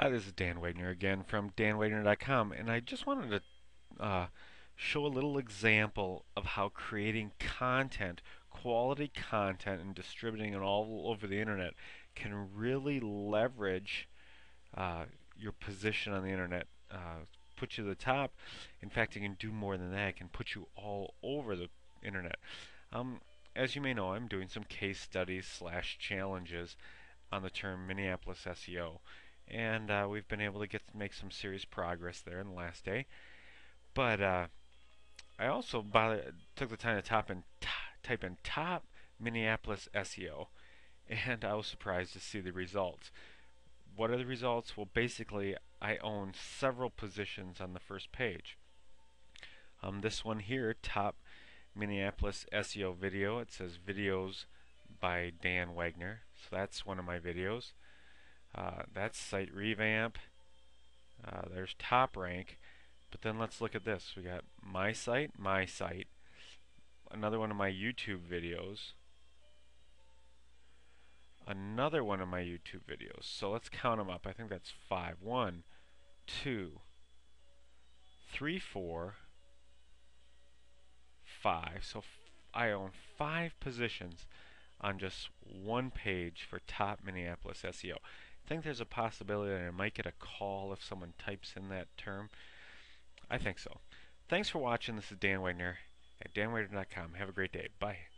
Hi, this is Dan Wagner again from danwagner.com, and I just wanted to show a little example of how creating content, quality content, and distributing it all over the internet can really leverage uh, your position on the internet, put you to the top. In fact, it can do more than that. It can put you all over the internet. Um, as you may know, I'm doing some case studies slash challenges on the term Minneapolis SEO, and we've been able to make some serious progress there in the last day. But I also took the time to type in top Minneapolis SEO, and I was surprised to see the results. What are the results? Well, basically, I own several positions on the first page. This one here, top Minneapolis SEO video. It says videos by Dan Wagner, so that's one of my videos. That's site revamp. There's top rank. But then let's look at this. We got my site, another one of my YouTube videos, another one of my YouTube videos. So let's count them up. I think that's five. 1, 2, 3, 4, 5. So I own 5 positions on just one page for top Minneapolis SEO. I think there's a possibility that I might get a call if someone types in that term. I think so. Thanks for watching. This is Dan Wagner at danwagner.com. Have a great day. Bye.